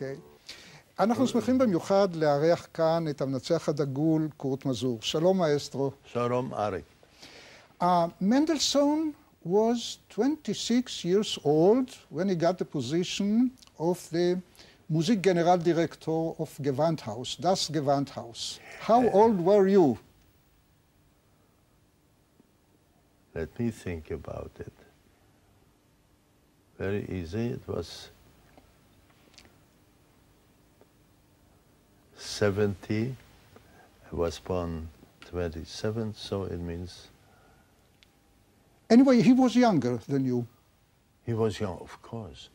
אוקיי. אנחנו שמחים במיוחד לארח כאן את המנצח הדגול, קורט מזור. שלום, מאסטרו. שלום, אריק. Mendelssohn was 26 years old when he got the position of the Musikgeneraldirektor of Gewandhaus, das Gewandhaus. How old were you? Let me think about it. Very easy. It was 70. I was born 27, so it means... Anyway, he was younger than you. He was young, of course.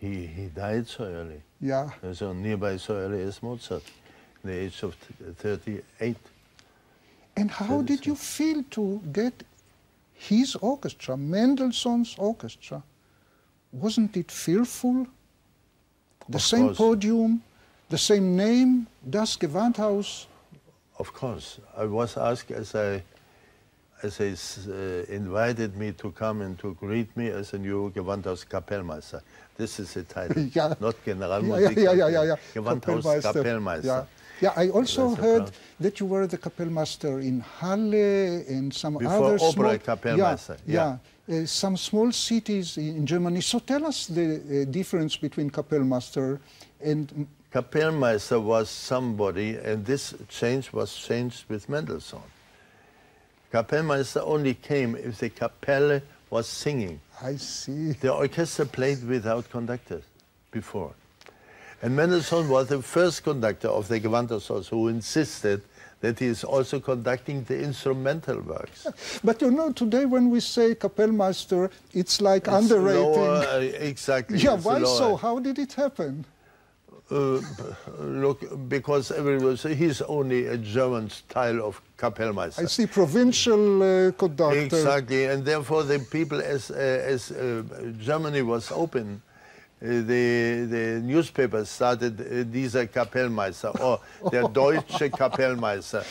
He died so early. Yeah. So nearby so early as Mozart, at the age of 38. And how did you feel to get his orchestra, Mendelssohn's orchestra? Wasn't it fearful? The same podium, the same name, das Gewandhaus? Of course. I was asked as they invited me to come and to greet me as a new Gewandhaus Kapellmeister. This is the title, yeah. not Generalmusik. Yeah. Gewandhaus Kapellmeister. Yeah. Yeah, I also heard that you were the Kapellmeister in Halle and some other Opera Kapellmeister. Some small cities in Germany. So tell us the difference between Kapellmeister and... Kapellmeister was somebody, and this change was changed with Mendelssohn. Kapellmeister only came if the Kapelle was singing. I see. The orchestra played without conductors before. And Mendelssohn was the first conductor of the Gewandhaus who insisted that he is also conducting the instrumental works. But you know, today when we say Kapellmeister, it's like underrating. Lower, exactly. Yeah, why so? How did it happen? Look, because everyone says he's only a German style of Kapellmeister. I see, provincial conductor. Exactly, and therefore the people, as Germany was open, the newspapers started dieser Kapellmeister, or der deutsche Kapellmeister,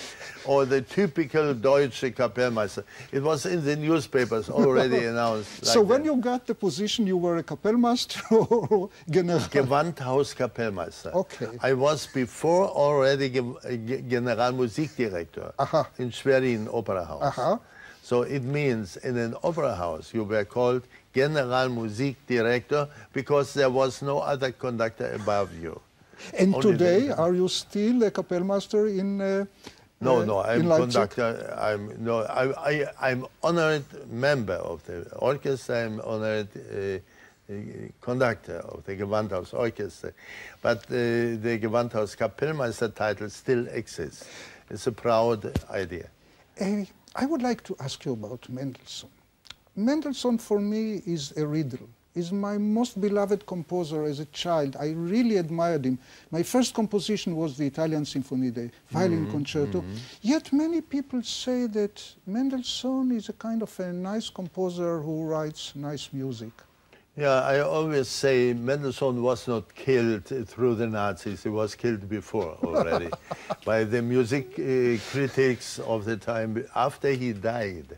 or the typical deutsche Kapellmeister. It was in the newspapers already announced. So when you got the position, you were a Kapellmeister or General? Gewandhaus Kapellmeister. Okay. I was before already Generalmusikdirektor in Schwerin Opera House. So it means in an opera house you were called Generalmusikdirektor because there was no other conductor above you. And only today, are you still a Kapellmeister in No, I'm Leipzig? conductor. I'm honored member of the orchestra. I'm honored conductor of the Gewandhaus Orchestra. But the Gewandhaus Kapellmeister title still exists. It's a proud idea. I would like to ask you about Mendelssohn. Mendelssohn, for me, is a riddle. He's my most beloved composer as a child. I really admired him. My first composition was the Italian Symphony, the violin concerto. Yet many people say that Mendelssohn is a kind of a nice composer who writes nice music. Yeah, I always say Mendelssohn was not killed through the Nazis. He was killed before already by the music critics of the time. After he died,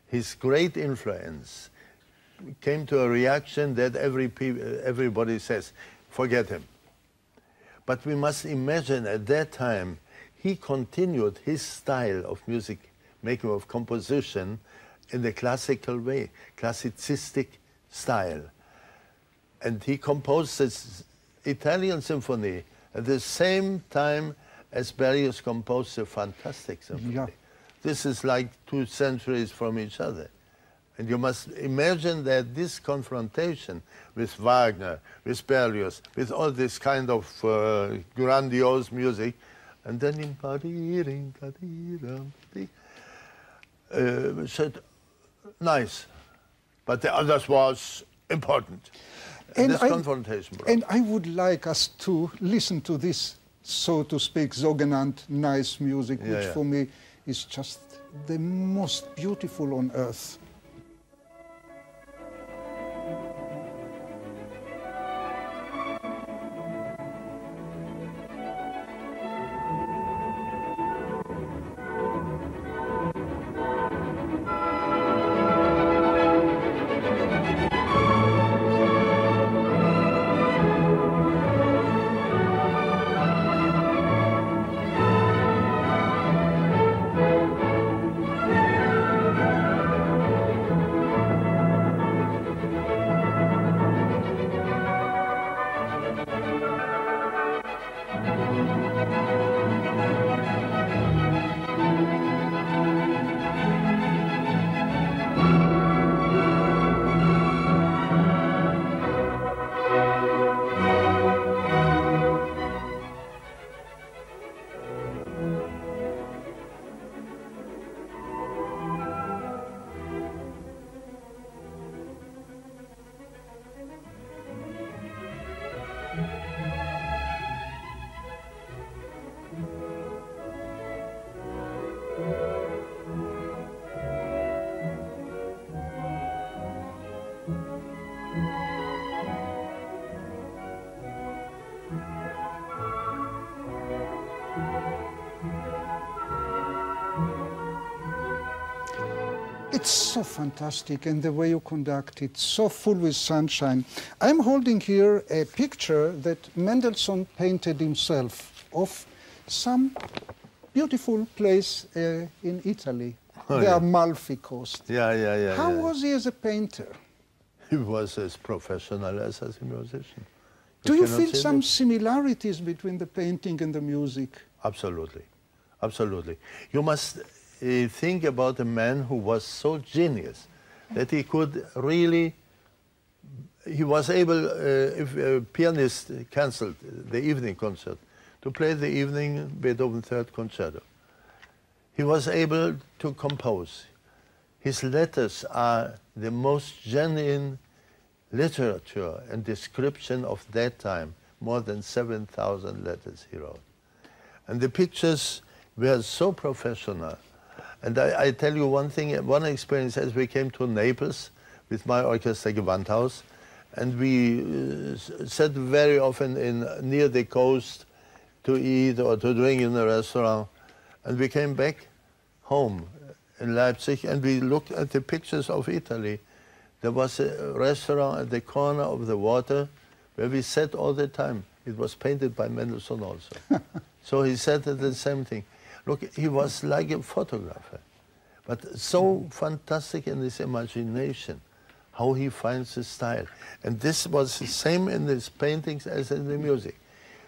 his great influence came to a reaction that everybody says, forget him. But we must imagine at that time, he continued his style of music making, of composition, in the classical way, classicistic style. And he composed this Italian symphony at the same time as Berlioz composed a fantastic symphony. Yeah. This is like 2 centuries from each other. And you must imagine that this confrontation with Wagner, with Berlioz, with all this kind of grandiose music, and then in said, nice, but the others was important. And this confrontation. And I would like us to listen to this, so to speak, sogenannte nice music, which for me is just the most beautiful on earth. It's so fantastic, and the way you conduct it, so full with sunshine. I'm holding here a picture that Mendelssohn painted himself of some beautiful place in Italy, the Amalfi Coast. Yeah. How was he as a painter? He was as professional as a musician. Do you feel some similarities between the painting and the music? Absolutely, absolutely. You must think about a man who was so genius that he could really, he was able, if a pianist cancelled the evening concert, to play the evening Beethoven Third Concerto. He was able to compose. His letters are the most genuine literature and description of that time. More than 7,000 letters he wrote. And the pictures were so professional. And I tell you one thing, one experience as we came to Naples with my orchestra Gewandhaus, and we sat very often near the coast to eat or to drink in a restaurant. And we came back home in Leipzig and we looked at the pictures of Italy. There was a restaurant at the corner of the water where we sat all the time. It was painted by Mendelssohn also. So he said the same thing. Look, he was like a photographer, but so fantastic in his imagination, how he finds his style. And this was the same in his paintings as in the music.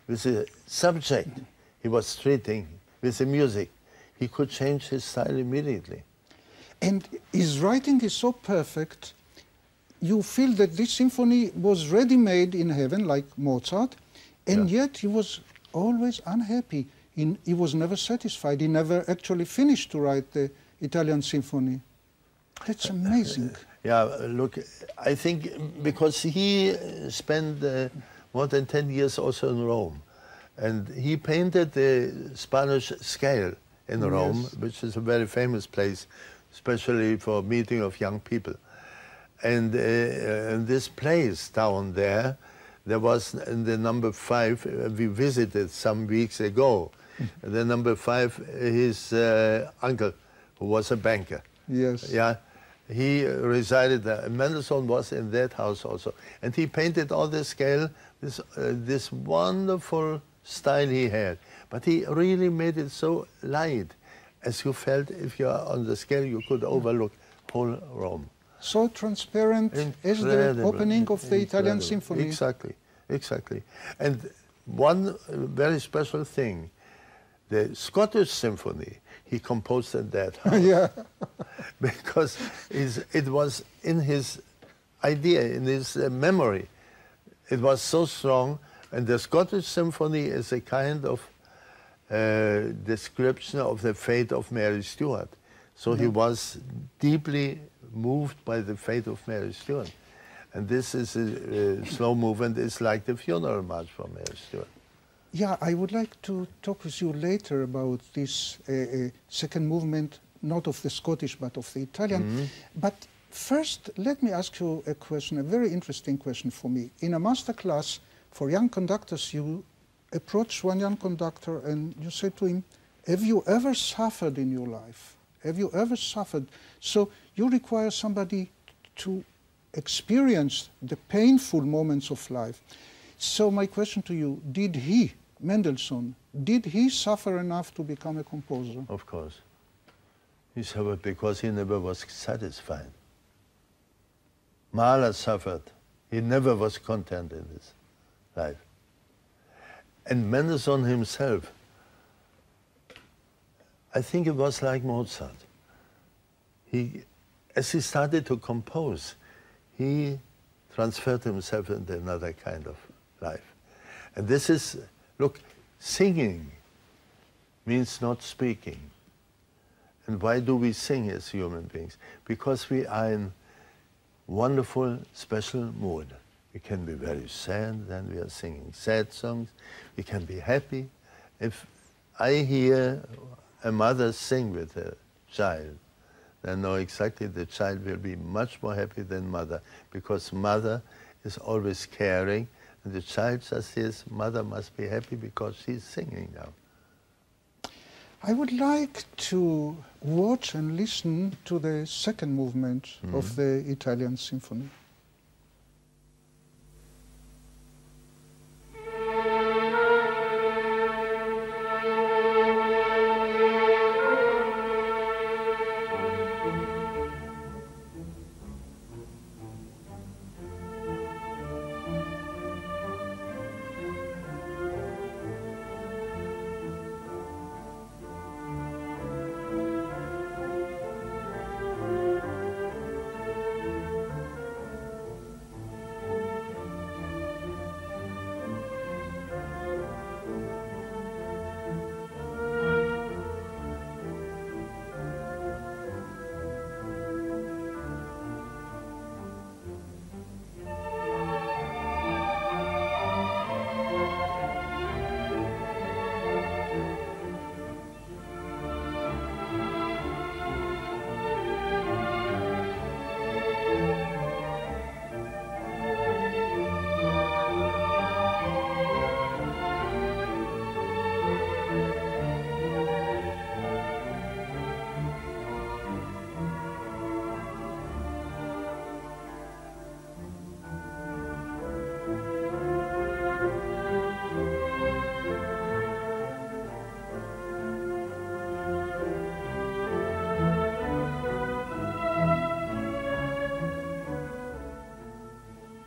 With the subject he was treating, with the music, he could change his style immediately. And his writing is so perfect, you feel that this symphony was ready-made in heaven, like Mozart, and yet he was always unhappy. He was never satisfied. He never actually finished to write the Italian symphony. That's amazing. Yeah, look, I think because he spent more than 10 years also in Rome, and he painted the Spanish scale in Rome, which is a very famous place, especially for meeting of young people. And in this place down there, there was in the number 5, we visited some weeks ago, the number 5, his uncle, who was a banker. Yes. Yeah, he resided there. Mendelssohn was in that house also. And he painted all the scale, this wonderful style he had. But he really made it so light, as you felt if you are on the scale, you could overlook whole Rome. So transparent as the opening of the Italian symphony. Exactly, exactly. And one very special thing, the Scottish symphony, he composed at that house. Yeah. Because it was in his idea, in his memory. It was so strong. And the Scottish symphony is a kind of description of the fate of Mary Stuart. So he was deeply moved by the fate of Mary Stuart. And this is a slow movement. It's like the funeral march for Mary Stuart. Yeah, I would like to talk with you later about this second movement, not of the Scottish, but of the Italian. But first, let me ask you a question, a very interesting question for me. In a master class for young conductors, you approach one young conductor and you say to him, have you ever suffered in your life? Have you ever suffered? So you require somebody to experience the painful moments of life. So my question to you, did he, Mendelssohn, did he suffer enough to become a composer? Of course. He suffered because he never was satisfied. Mahler suffered. He never was content in his life. And Mendelssohn himself, I think it was like Mozart. As he started to compose, he transferred himself into another kind of life. And this is, look, singing means not speaking. And why do we sing as human beings? Because we are in wonderful, special mood. We can be very sad, then we are singing sad songs. We can be happy. If I hear a mother sing with her child, then I know exactly the child will be much more happy than mother, because mother is always caring, and the child just says, mother must be happy because she's singing now. I would like to watch and listen to the second movement of the Italian symphony.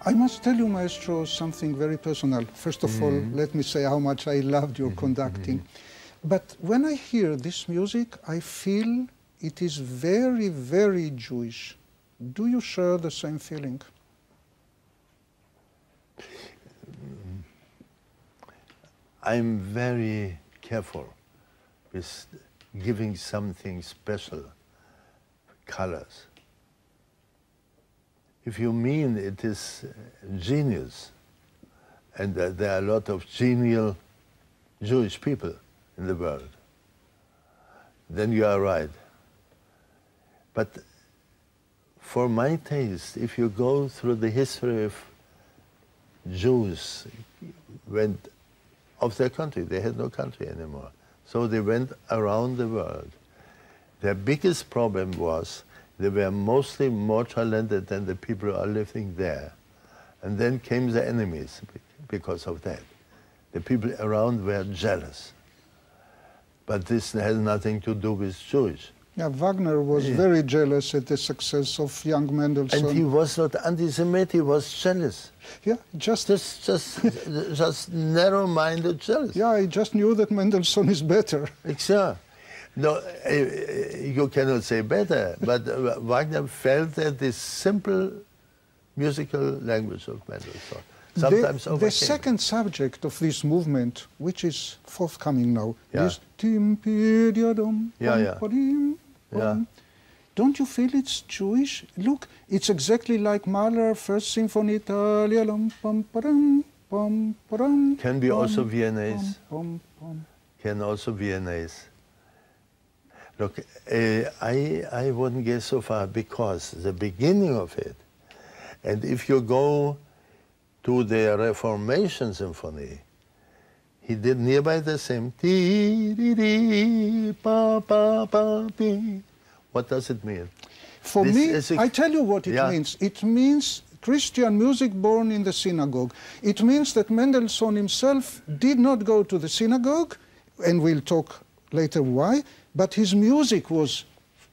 I must tell you, Maestro, something very personal. First of all, let me say how much I loved your conducting. But when I hear this music, I feel it is very, very Jewish. Do you share the same feeling? I'm very careful with giving something special, colors. If you mean it is genius, and there are a lot of genial Jewish people in the world, then you are right. But for my taste, if you go through the history of Jews, went of their country, they had no country anymore, so they went around the world. Their biggest problem was they were mostly more talented than the people who are living there. And then came the enemies because of that. The people around were jealous. But this has nothing to do with Jewish. Yeah, Wagner was very jealous at the success of young Mendelssohn. And he was not anti-Semitic, he was jealous. Yeah, just narrow-minded jealous. Yeah, I just knew that Mendelssohn is better. Exactly. No, you cannot say better, but Wagner felt that this simple musical language of Mendelssohn sometimes overcame. The second subject of this movement, which is forthcoming now, is Tim Pidiadum. Don't you feel it's Jewish? Look, it's exactly like Mahler, First Symphony, Italia. Can be also Viennese. Can also Viennese. Look, I wouldn't get so far because the beginning of it, and if you go to the Reformation Symphony, he did nearby the same. What does it mean? For me, I tell you what it means. It means Christian music born in the synagogue. It means that Mendelssohn himself did not go to the synagogue, and we'll talk later why, but his music was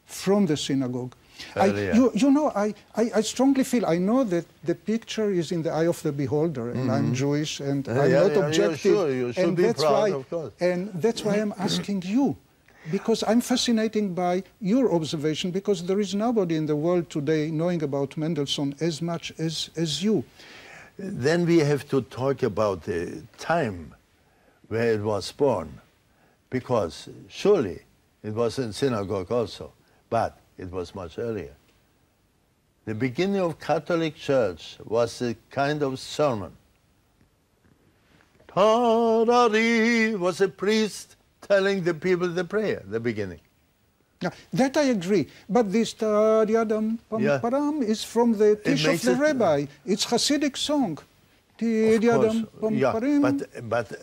from the synagogue. You know, I strongly feel, I know that the picture is in the eye of the beholder, and I'm Jewish, and I'm not objective. You should be proud, of course. And that's why I'm asking you, because I'm fascinated by your observation, because there is nobody in the world today knowing about Mendelssohn as much as you. Then we have to talk about the time where it was born, because surely it was in synagogue also, but it was much earlier. The beginning of Catholic Church was a kind of sermon. Arie was a priest telling the people the prayer, the beginning. Yeah, that I agree, but this is from the Tish of the Rabbi. It's Hasidic song. But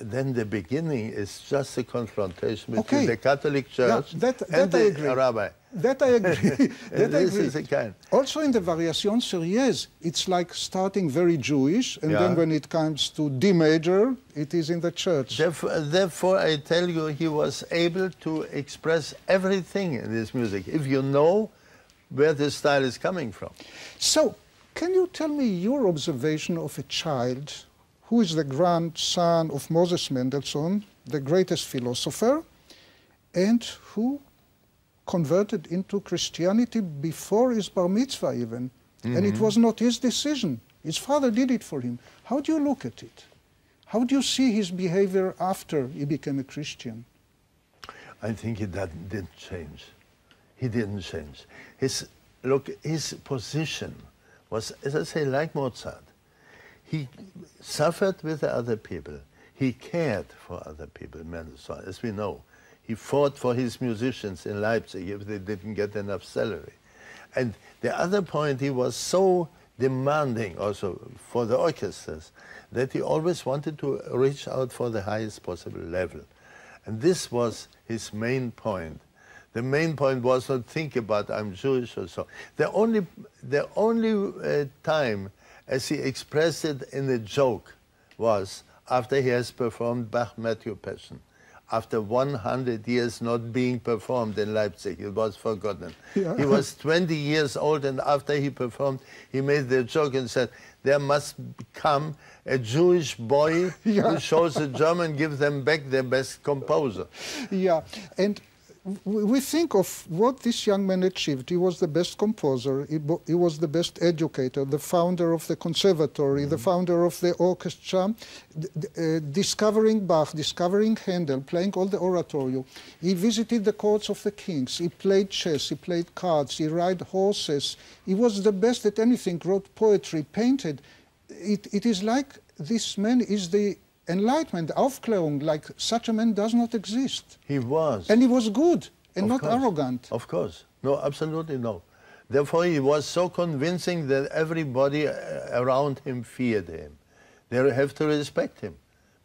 then the beginning is just a confrontation between the Catholic Church and the rabbi. That I agree. This is a kind. Also in the Variations Sérieuses, it's like starting very Jewish, and then when it comes to D major, it is in the church. Therefore, I tell you, he was able to express everything in his music, if you know where the style is coming from. So, can you tell me your observation of a child who is the grandson of Moses Mendelssohn, the greatest philosopher, and who converted into Christianity before his bar mitzvah even? And it was not his decision. His father did it for him. How do you look at it? How do you see his behavior after he became a Christian? I think he didn't change. He didn't change. His position was, as I say, like Mozart. He suffered with the other people. He cared for other people, Mendelssohn, as we know. He fought for his musicians in Leipzig if they didn't get enough salary. And the other point, he was so demanding also for the orchestras that he always wanted to reach out for the highest possible level. And this was his main point. The main point was not think about I'm Jewish or so. The only time as he expressed it in a joke was after he has performed Bach Matthew Passion. After 100 years not being performed in Leipzig, it was forgotten. Yeah. He was 20 years old, and after he performed, he made the joke and said, there must come a Jewish boy who shows the German, give them back their best composer. Yeah, and we think of what this young man achieved. He was the best composer, he was the best educator, the founder of the conservatory, the founder of the orchestra, discovering Bach, discovering Handel, playing all the oratorio. He visited the courts of the kings, he played chess, he played cards, he rode horses. He was the best at anything, wrote poetry, painted. It is like this man is the Enlightenment, Aufklärung, like such a man does not exist. He was. And he was good and not arrogant. Of course. No, absolutely no. Therefore, he was so convincing that everybody around him feared him. They have to respect him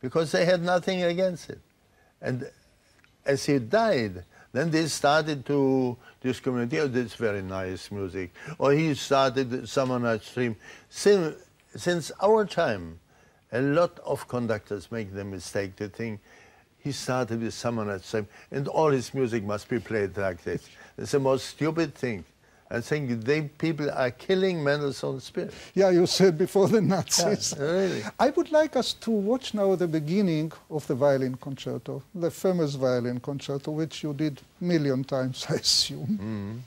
because they had nothing against it. And as he died, then they started to discriminate, oh, this very nice music. Or he started Summer Night's Dream. Since our time, a lot of conductors make the mistake to think he started with Summer Night's Dream and all his music must be played like this. It's the most stupid thing. I think people are killing Mendelssohn's spirit. Yeah, you said before the Nazis. Yeah, really. I would like us to watch now the beginning of the violin concerto, the famous violin concerto, which you did a million times, I assume. Mm-hmm.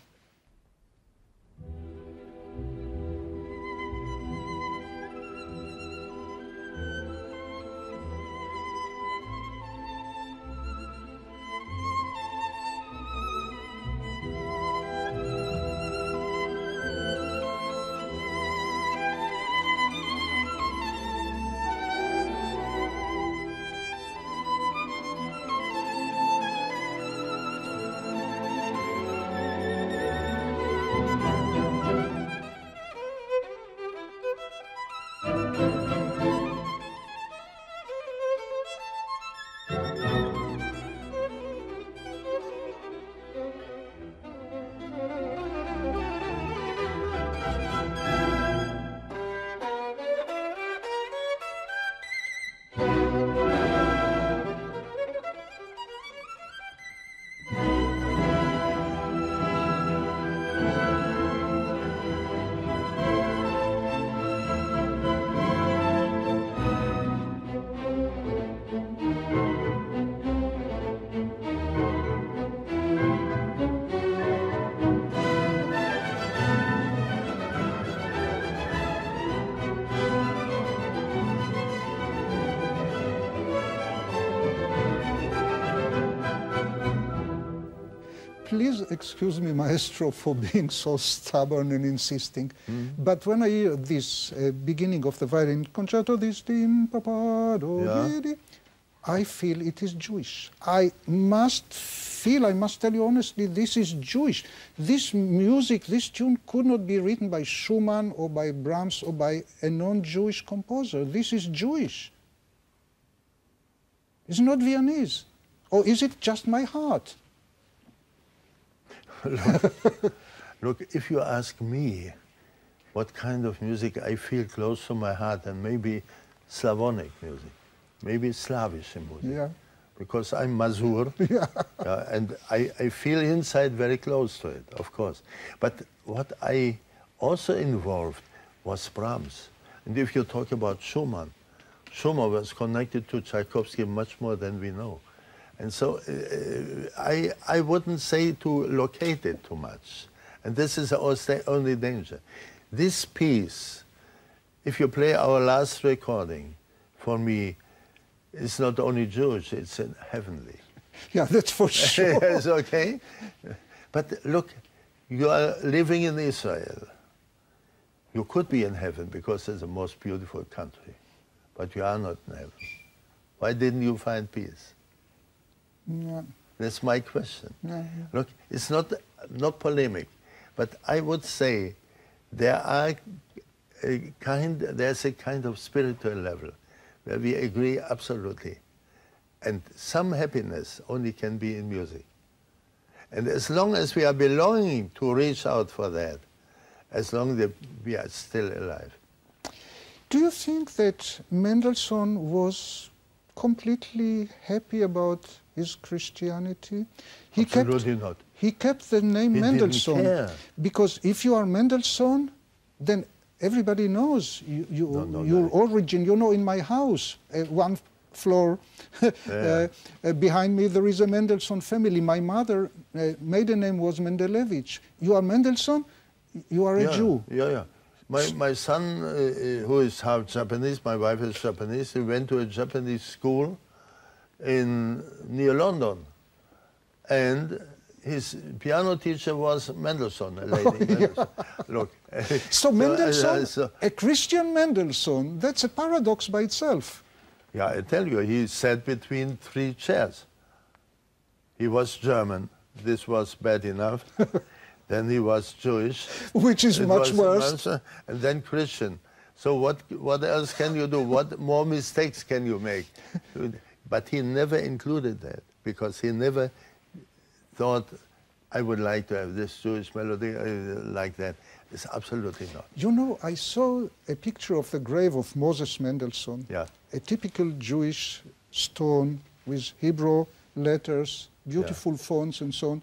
Please excuse me, maestro, for being so stubborn and insisting. But when I hear this beginning of the violin concerto, this I feel it is Jewish. I must tell you honestly, this is Jewish. This music, this tune could not be written by Schumann or by Brahms or by a non-Jewish composer. This is Jewish. It's not Viennese. Or is it just my heart? Look, if you ask me what kind of music I feel close to my heart, and maybe Slavonic music, maybe Slavish music, Yeah. because I'm masur, Yeah. and I feel inside very close to it, of course. But what I also involved was Brahms. And if you talk about Schumann, Schumann was connected to Tchaikovsky much more than we know. And so I wouldn't say to locate it too much. And this is the only danger. This piece, if you play our last recording, for me, it's not only Jewish, it's heavenly. Yeah, that's for sure. Yes, okay. But look, you are living in Israel. You could be in heaven because it's the most beautiful country, but you are not in heaven. Why didn't you find peace? Yeah. That's my question. Yeah. Look, it's not polemic, but I would say there's a kind of spiritual level where we agree absolutely. And some happiness only can be in music. And as long as we are belonging to reach out for that, as long as we are still alive. Do you think that Mendelssohn was completely happy about his Christianity? Absolutely not. He kept the name He Mendelssohn didn't care. because if you are Mendelssohn, then everybody knows your origin. You know, in my house, one floor behind me, there is a Mendelssohn family. My mother, maiden name was Mendelevich. You are Mendelssohn, you are a Jew. Yeah. My son, who is half Japanese, my wife is Japanese, he went to a Japanese school near London. And his piano teacher was Mendelssohn, a lady. Mendelssohn. Look. So Mendelssohn, a Christian Mendelssohn, that's a paradox by itself. Yeah, I tell you, he sat between three chairs. He was German. This was bad enough. Then he was Jewish. Which is much worse. And then Christian. So what else can you do? What more mistakes can you make? But he never included that, because he never thought, I would like to have this Jewish melody like that. It's absolutely not. You know, I saw a picture of the grave of Moses Mendelssohn. Yeah. A typical Jewish stone with Hebrew letters, beautiful fonts and so on.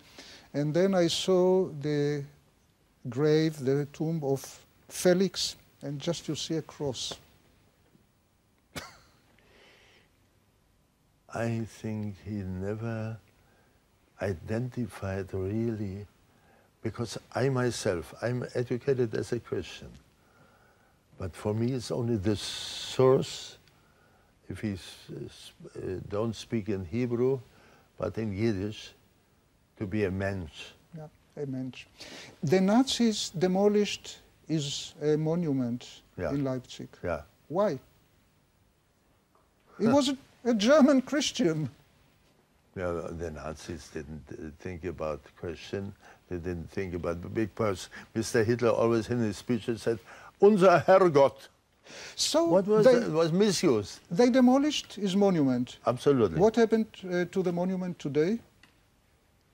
And then I saw the grave, the tomb of Felix, and just you see a cross. I think he never identified really, because I myself, I'm educated as a Christian, but for me it's only the source, if he don't speak in Hebrew, but in Yiddish, to be a mensch. Yeah, a mensch. The Nazis demolished his monument in Leipzig. Yeah. Why? He was a German Christian. Yeah, the Nazis didn't think about Christian. They didn't think about the big person. Mr. Hitler always in his speeches said, "Unser Herrgott." So what was that? It was misused. They demolished his monument. Absolutely. What happened to the monument today?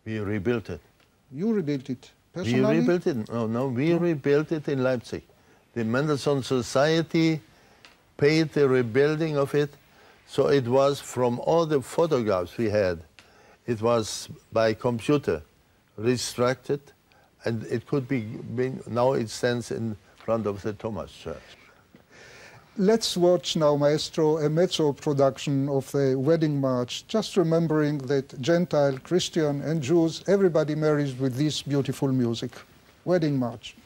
We rebuilt it. You rebuilt it personally? We rebuilt it. No, we rebuilt it in Leipzig. The Mendelssohn Society paid the rebuilding of it. So it was, from all the photographs we had, it was by computer restructured, and it could be, now it stands in front of the Thomas Church. Let's watch now, Maestro, a mezzo production of the Wedding March, just remembering that Gentile, Christian and Jews, everybody marries with this beautiful music. Wedding March.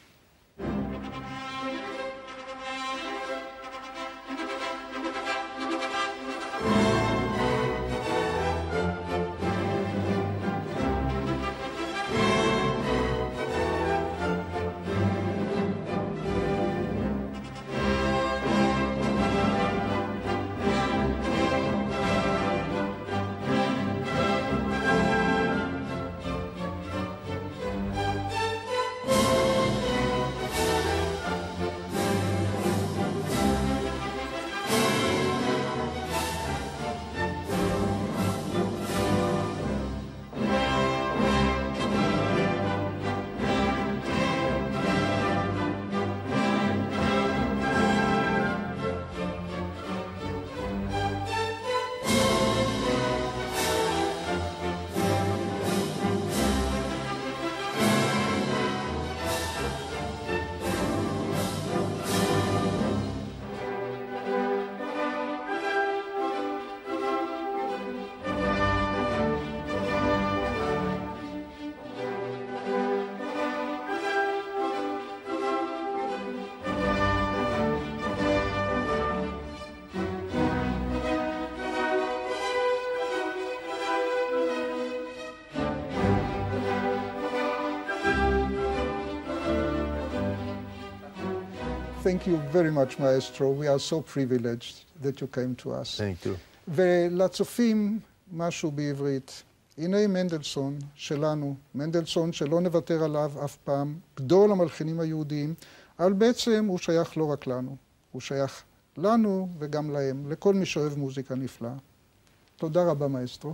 Thank you very much, Maestro. We are so privileged that you came to us. Thank you. ולצופים משהו בעברית. הנה מנדלסון שלנו, מנדלסון שלא נוותר עליו אף פעם, גדול המלחינים היהודיים, אבל בעצם הוא שייך לא רק לנו, הוא שייך לנו וגם להם, לכל מי שאוהב מוזיקה נפלאה. תודה רבה, מאסטרו.